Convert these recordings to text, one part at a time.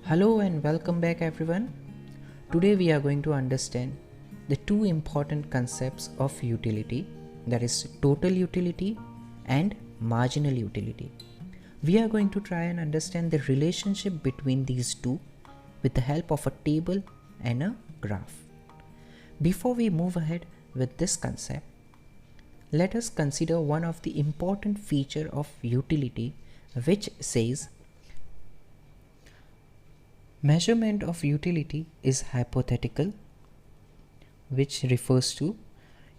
Hello and welcome back everyone. Today we are going to understand the two important concepts of utility, that is total utility and marginal utility. We are going to try and understand the relationship between these two with the help of a table and a graph. Before we move ahead with this concept, let us consider one of the important feature of utility, which says measurement of utility is hypothetical, which refers to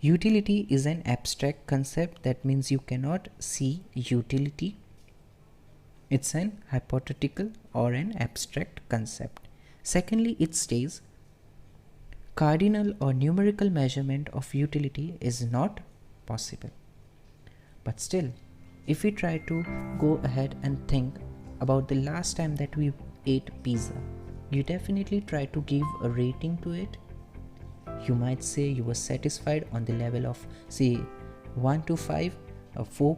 utility is an abstract concept. That means you cannot see utility. It's an hypothetical or an abstract concept. Secondly, it states cardinal or numerical measurement of utility is not possible. But still, if we try to go ahead and think about the last time that we ate pizza, you definitely try to give a rating to it. You might say you were satisfied on the level of say 1 to 5, or 4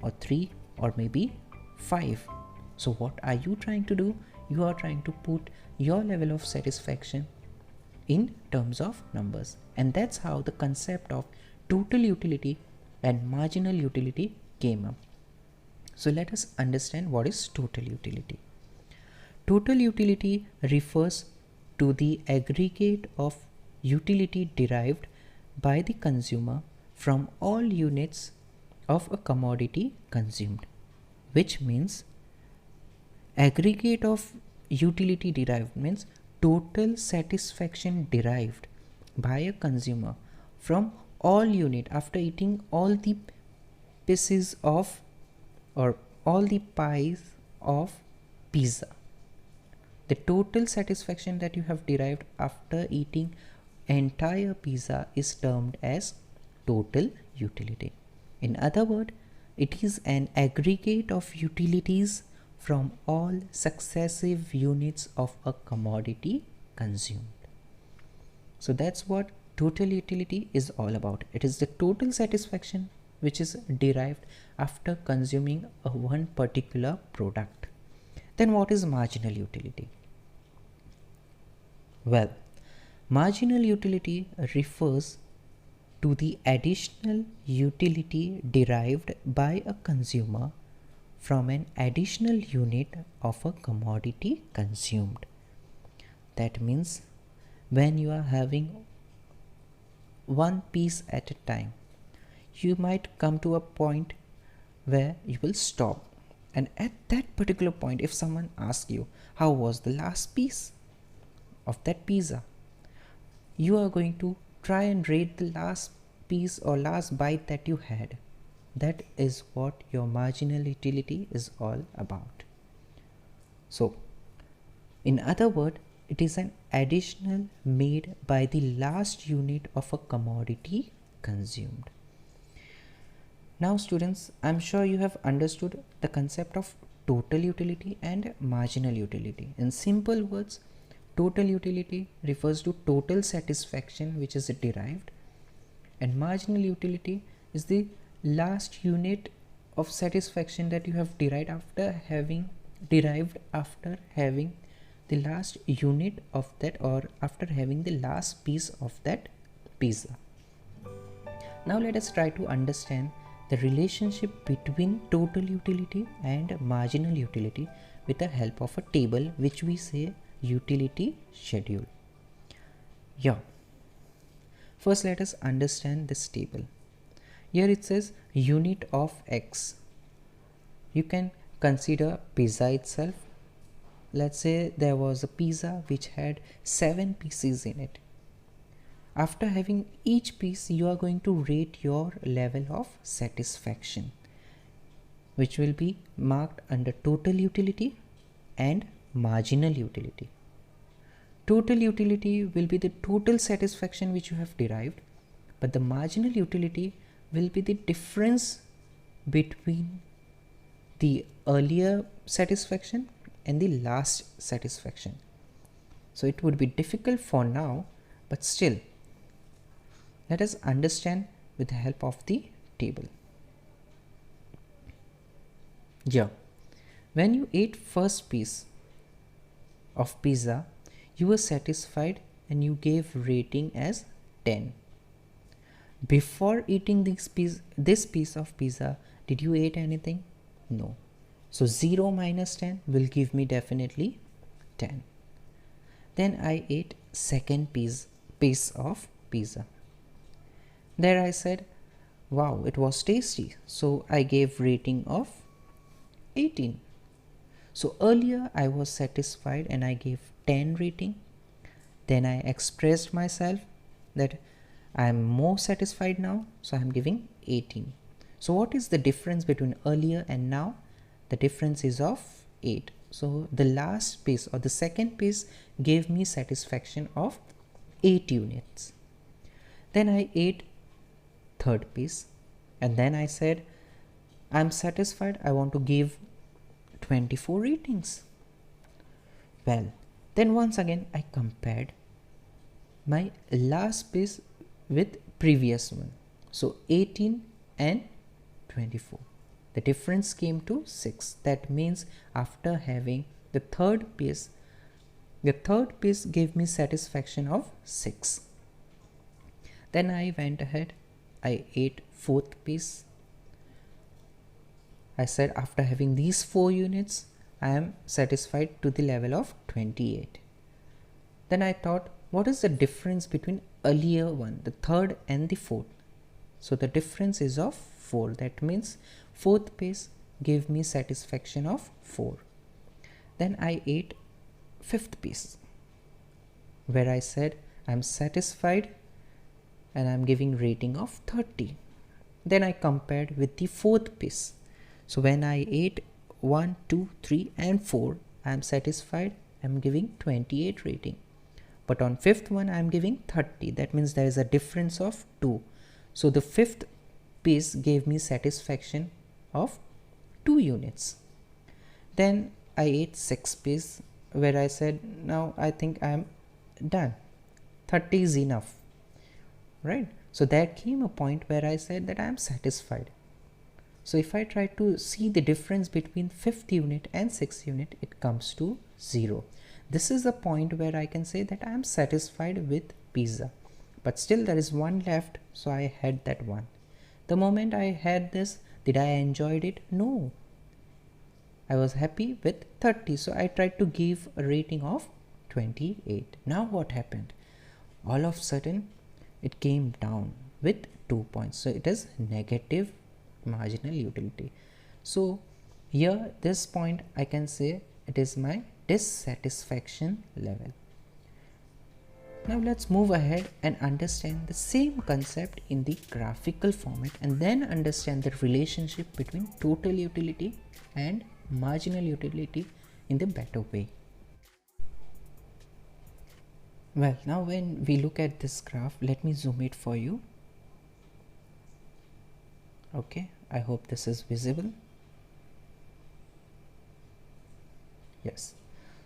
or 3 or maybe 5. So what are you trying to do? You are trying to put your level of satisfaction in terms of numbers, and that's how the concept of total utility and marginal utility came up. So let us understand what is total utility. Total utility refers to the aggregate of utility derived by the consumer from all units of a commodity consumed, which means aggregate of utility derived means total satisfaction derived by a consumer from all unit after eating all the pieces of or all the pies of pizza. The total satisfaction that you have derived after eating entire pizza is termed as total utility. In other words, it is an aggregate of utilities from all successive units of a commodity consumed. So that's what total utility is all about. It is the total satisfaction which is derived after consuming one particular product. Then what is marginal utility? Well, marginal utility refers to the additional utility derived by a consumer from an additional unit of a commodity consumed. That means when you are having one piece at a time, you might come to a point where you will stop, and at that particular point, if someone asks you how was the last piece of that pizza, you are going to try and rate the last piece or last bite that you had. That is what your marginal utility is all about. So in other words, it is an additional made by the last unit of a commodity consumed. Now students, I'm sure you have understood the concept of total utility and marginal utility. In simple words, total utility refers to total satisfaction which is derived, and marginal utility is the last unit of satisfaction that you have derived after having the last unit of that, or after having the last piece of that pizza. Now let us try to understand the relationship between total utility and marginal utility with the help of a table which we say utility schedule. First let us understand this table. Here it says unit of X. You can consider pizza itself. Let's say there was a pizza which had 7 pieces in it. After having each piece, you are going to rate your level of satisfaction, which will be marked under total utility and marginal utility. Total utility will be the total satisfaction which you have derived, but the marginal utility will be the difference between the earlier satisfaction and the last satisfaction. So it would be difficult for now, but still let us understand with the help of the table. When you ate first piece, of pizza, you were satisfied and you gave rating as 10. Before eating this piece of pizza, did you eat anything? No. So 0 minus 10 will give me definitely 10. Then I ate second piece of pizza. There I said, wow, it was tasty. So I gave rating of 18. So earlier I was satisfied and I gave 10 rating. Then I expressed myself that I am more satisfied now, so I am giving 18. So what is the difference between earlier and now? The difference is of 8. So the last piece or the second piece gave me satisfaction of 8 units. Then I ate third piece and then I said, I'm satisfied, I want to give 24 ratings. Well, then once again I compared my last piece with previous one. So 18 and 24. The difference came to 6. That means after having the third piece gave me satisfaction of 6. Then I went ahead, I ate fourth piece. I said after having these 4 units, I am satisfied to the level of 28. Then I thought, what is the difference between earlier one, the third and the fourth? So the difference is of 4. That means fourth piece gave me satisfaction of 4. Then I ate fifth piece where I said I'm satisfied and I'm giving rating of 30. Then I compared with the fourth piece. So when I ate 1, 2, 3 and 4, I am satisfied, I am giving 28 rating. But on fifth one I am giving 30. That means there is a difference of 2. So the fifth piece gave me satisfaction of 2 units. Then I ate sixth piece where I said now I think I am done. 30 is enough, right? So there came a point where I said that I am satisfied. So if I try to see the difference between 5th unit and 6th unit, it comes to 0. This is the point where I can say that I am satisfied with pizza. But still there is one left, so I had that one. The moment I had this, did I enjoyed it? No. I was happy with 30, so I tried to give a rating of 28. Now what happened? All of a sudden, it came down with 2 points. So it is negative marginal utility. So here this point I can say it is my dissatisfaction level. Now let's move ahead and understand the same concept in the graphical format and then understand the relationship between total utility and marginal utility in the better way. Well, now when we look at this graph, let me zoom it for you. Okay, I hope this is visible. Yes.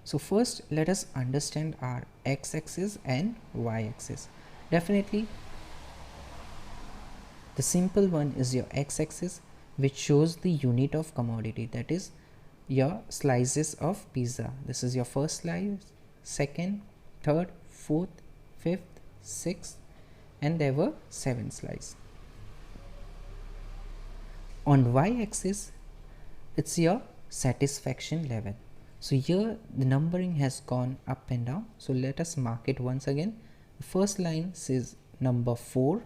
So first let us understand our x-axis and y-axis. Definitely the simple one is your x-axis, which shows the unit of commodity, that is your slices of pizza. This is your first slice, second, third, fourth, fifth, sixth, and there were 7 slices. On y-axis, it's your satisfaction level. So here the numbering has gone up and down. So let us mark it once again. The first line says number 4.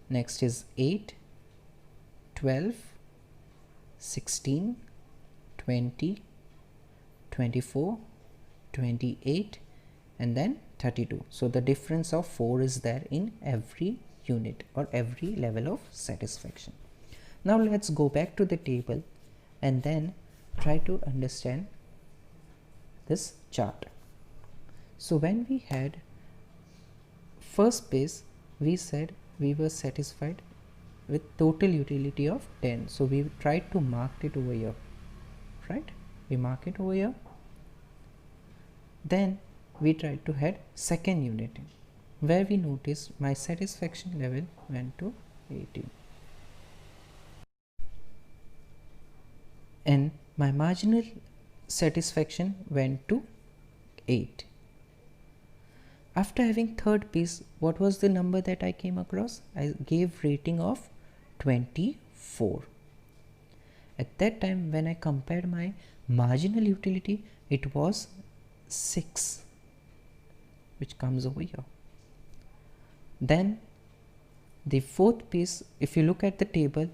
Next is 8, 12, 16, 20, 24, 28, and then 32. So the difference of 4 is there in every unit or every level of satisfaction. Now let's go back to the table and then try to understand this chart. So when we had first base, we said we were satisfied with total utility of 10. So we tried to mark it over here, right? We mark it over here. Then we tried to had second unit where we noticed my satisfaction level went to 18. And my marginal satisfaction went to 8. After having third piece, what was the number that I came across? I gave rating of 24. At that time, when I compared my marginal utility, it was 6, which comes over here. Then the fourth piece, if you look at the table,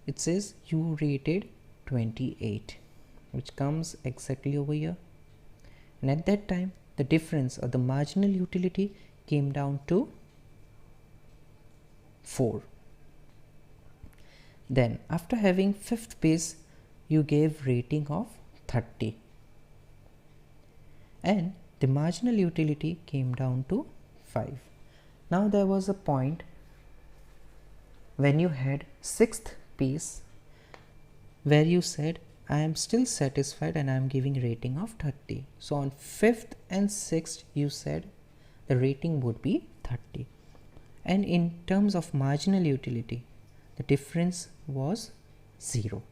it says you rated 28, which comes exactly over here. And at that time, the difference or the marginal utility came down to 4. Then after having fifth piece, you gave rating of 30, and the marginal utility came down to 5. Now there was a point when you had sixth piece where you said I am still satisfied and I am giving rating of 30. So on 5th and 6th you said the rating would be 30, and in terms of marginal utility the difference was 0.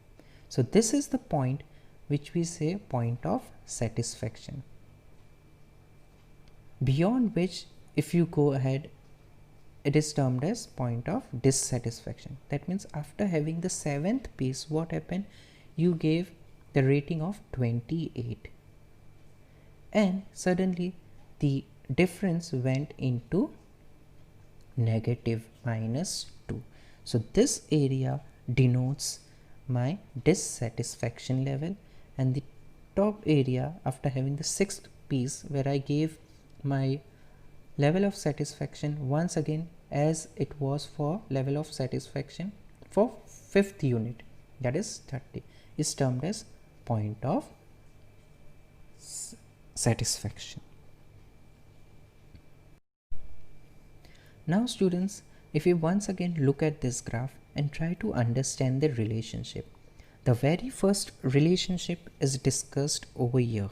So this is the point which we say point of satisfaction, beyond which if you go ahead it is termed as point of dissatisfaction. That means after having the 7th piece, what happened? You gave the rating of 28 and suddenly the difference went into negative -2. So this area denotes my dissatisfaction level, and the top area after having the 6th piece where I gave my level of satisfaction once again as it was for level of satisfaction for 5th unit, that is 30, is termed as point of satisfaction. Now students, if we once again look at this graph and try to understand the relationship, the very first relationship is discussed over here.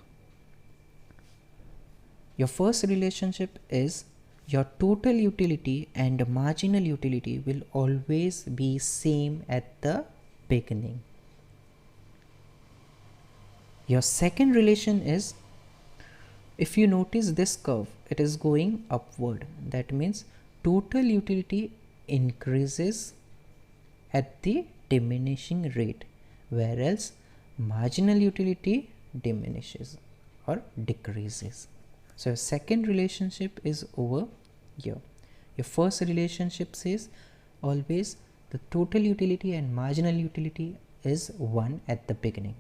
Your first relationship is your total utility and marginal utility will always be same at the beginning. Your second relation is, if you notice this curve, it is going upward. That means total utility increases at the diminishing rate, whereas marginal utility diminishes or decreases. So your second relationship is over here. Your first relationship says always the total utility and marginal utility is 1 at the beginning.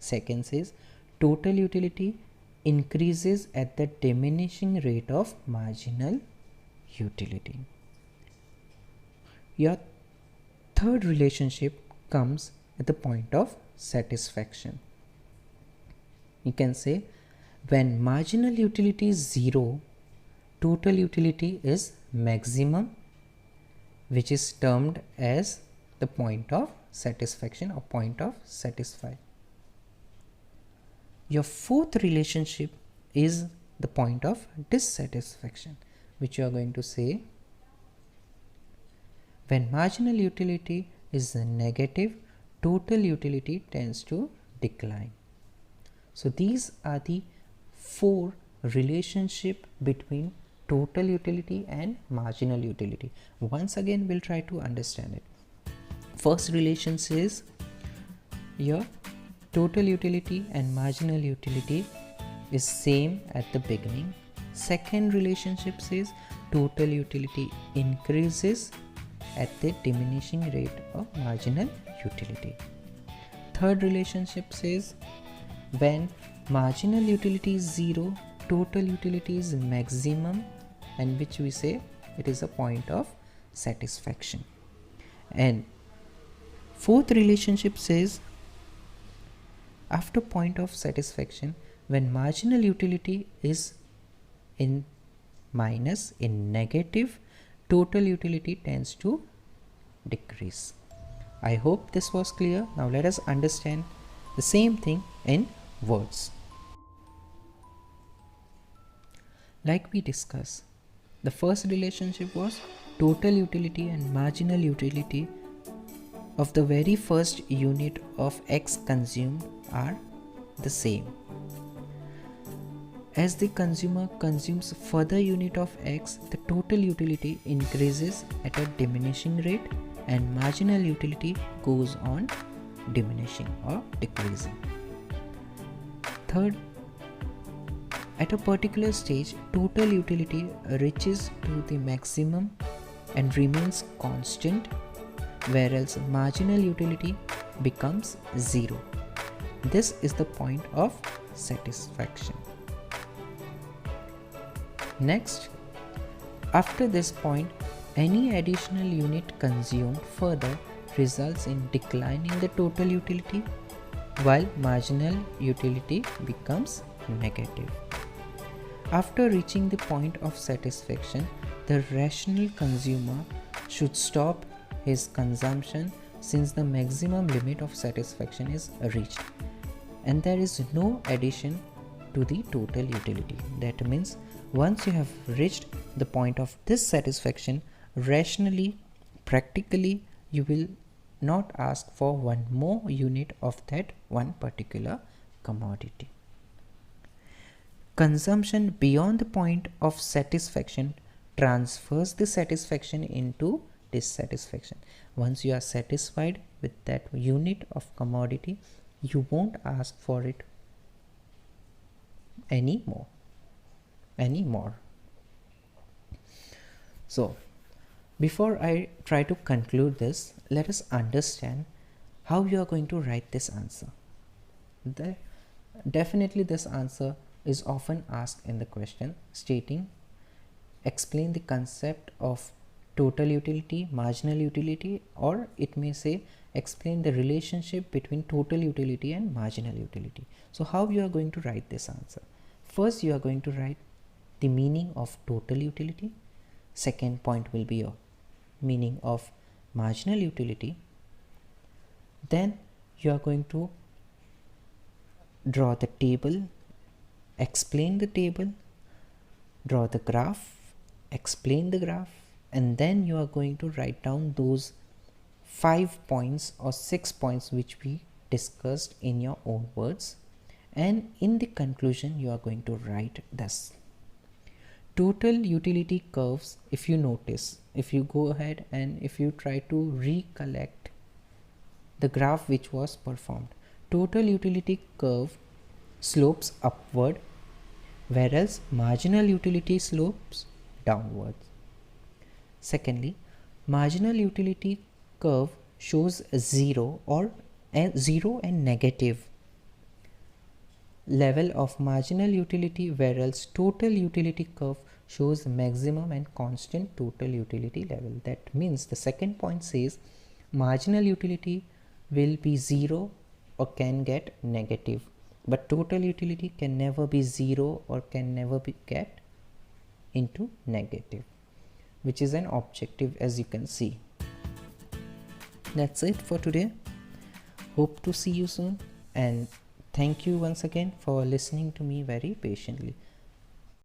Second says total utility increases at the diminishing rate of marginal utility. Your third relationship comes at the point of satisfaction. You can say when marginal utility is 0, total utility is maximum, which is termed as the point of satisfaction or point of satisfy. Your fourth relationship is the point of dissatisfaction, which you are going to say when marginal utility is negative, total utility tends to decline. So these are the 4 relationship between total utility and marginal utility. Once again we'll try to understand it. First relation says your total utility and marginal utility is same at the beginning. Second relationship says total utility increases at the diminishing rate of marginal utility. Third relationship says when marginal utility is 0, total utility is maximum, and which we say it is a point of satisfaction. And fourth relationship says after point of satisfaction, when marginal utility is in minus, in negative, total utility tends to decrease. I hope this was clear. Now let us understand the same thing in words. Like we discussed, the first relationship was total utility and marginal utility of the very first unit of X consumed are the same. As the consumer consumes further unit of X, the total utility increases at a diminishing rate and marginal utility goes on diminishing or decreasing. Third, at a particular stage, total utility reaches to the maximum and remains constant, whereas marginal utility becomes zero. This is the point of satisfaction. Next, after this point, any additional unit consumed further results in decline in the total utility, while marginal utility becomes negative. After reaching the point of satisfaction, the rational consumer should stop his consumption since the maximum limit of satisfaction is reached and there is no addition to the total utility. That means once you have reached the point of this satisfaction, rationally, practically, you will not ask for one more unit of that one particular commodity. Consumption beyond the point of satisfaction transfers the satisfaction into dissatisfaction. Once you are satisfied with that unit of commodity, you won't ask for it anymore. So, before I try to conclude this, let us understand how you are going to write this answer. Definitely this answer is often asked in the question stating, explain the concept of total utility, marginal utility, or it may say explain the relationship between total utility and marginal utility. So how you are going to write this answer? First, you are going to write the meaning of total utility. Second point will be your meaning of marginal utility. Then you are going to draw the table, explain the table, draw the graph, explain the graph, and then you are going to write down those 5 points or 6 points which we discussed in your own words, and in the conclusion you are going to write this. Total utility curves, if you notice, if you go ahead and if you try to recollect the graph which was performed, total utility curve slopes upward whereas marginal utility slopes downwards. Secondly, marginal utility curve shows zero and negative level of marginal utility, whereas total utility curve shows maximum and constant total utility level. That means the second point says marginal utility will be zero or can get negative, but total utility can never be zero or can never be get into negative, which is an objective, as you can see. That's it for today. Hope to see you soon, and thank you once again for listening to me very patiently.